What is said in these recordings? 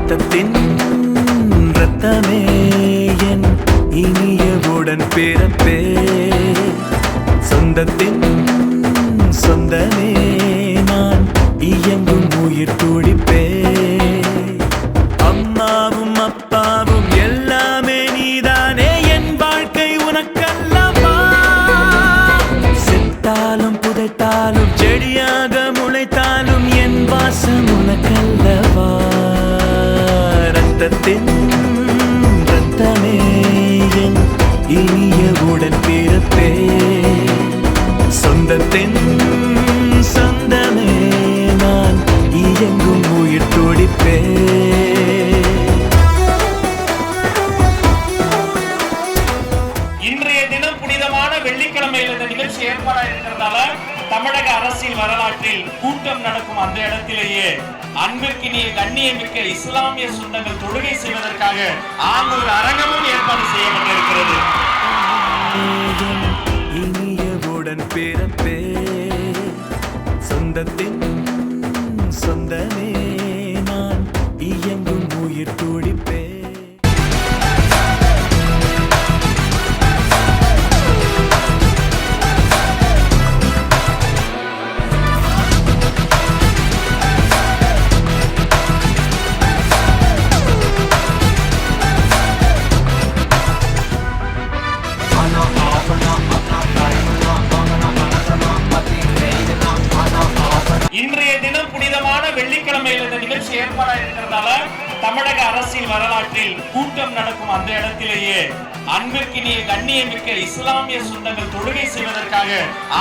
ரத்தத்தின் ரத்தமே என் இனிய உடன் பிறப்பே, சொந்தத்தின் சொந்தமே நான் இயங்கும் உயிர் துடிப்பே. அம்மாவும் அப்பாவும் எல்லாமே நீதானே, என் வாழ்க்கை உனக்கல்லவா. செத்தாலும் புதைத்தாலும் செடியாக முளைத்தாலும் என் வாசம் உனக்கல்லவா. ரத்தத்தின் ரத்தமே என் இனிய உடன் பிறப்பே, சொந்தத்தின் சொந்தமே நான் இயங்கும் உயிர் துடிப்பே. இன்றைய தினம் புனிதமான வெள்ளிக்கிழமையில் இந்த நிகழ்ச்சி ஏற்பாடா இருக்கிறதால தமிழக அரசியல் வரலாற்றில் கூட்டம் நடக்கும் அந்த இடத்திலேயே அன்பிற்கினிய கண்ணியமிக்க இஸ்லாமிய சொந்தங்கள் தொழுகை செய்வதற்காக ஆங்கூர் அரங்கமும் ஏற்பாடு செய்யப்பட்டிருக்கிறது. இனிய உடன் பிறப்பே, சொந்தத்தின் சொந்தமே நான் இயங்கும் உயிர் துடிப்பே. இன்றைய தினம் புனிதமான வெள்ளிக்கிழமையில் இந்த நிகழ்ச்சி ஏற்பாடா இருக்கிறதால தமிழக அரசியல் வரலாற்றில் கூட்டம் நடக்கும் அந்த இடத்திலேயே அன்பிற்கினிய கண்ணியமிக்க இஸ்லாமிய சொந்தங்கள் தொழுகை செய்வதற்காக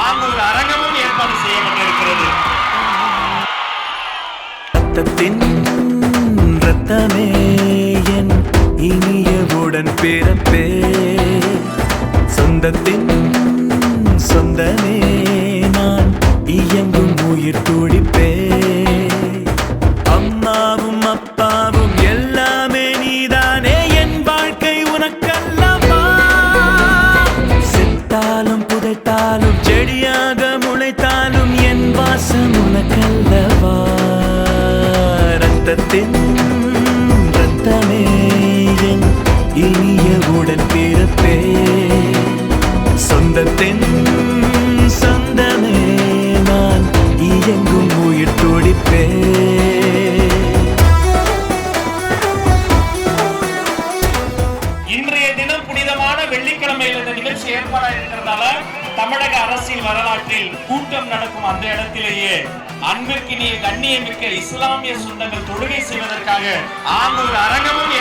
ஆங்கூர் அரங்கமும் ஏற்பாடு செய்யப்பட்டிருக்கிறது. ரத்தத்தின் ரத்தமே என் இனிய உடன் பிறப்பே, சொந்தத்தின் சொந்தமே நான் இயங்கும் உயிர் துடிப்பே. அம்மாவும் அப்பாவும் எல்லாமே நீதானே, என் வாழ்க்கை உனக்கல்லவா. செத்தாலும் புதைத்தாலும் செடியாக முளைத்தாலும் என் வாசம் உனக்கல்லவா. ரத்தத்தின் ரத்தமே என் இனிய உடன் பிறப்பே, சொந்தத்தின் சொந்தமே நான் இயங்கும் உயிர் துடிப்பே. இன்றைய தினம் புனிதமான வெள்ளிக்கிழமையில் இந்த நிகழ்ச்சி ஏற்பாடா இருக்கிறதால தமிழக அரசியல் வரலாற்றில் கூட்டம் நடக்கும் அந்த இடத்திலேயே அன்பிற்கினிய கண்ணியமிக்க இஸ்லாமிய சொந்தங்கள் தொழுகை செய்வதற்காக ஆங்கூர் அரங்கமும்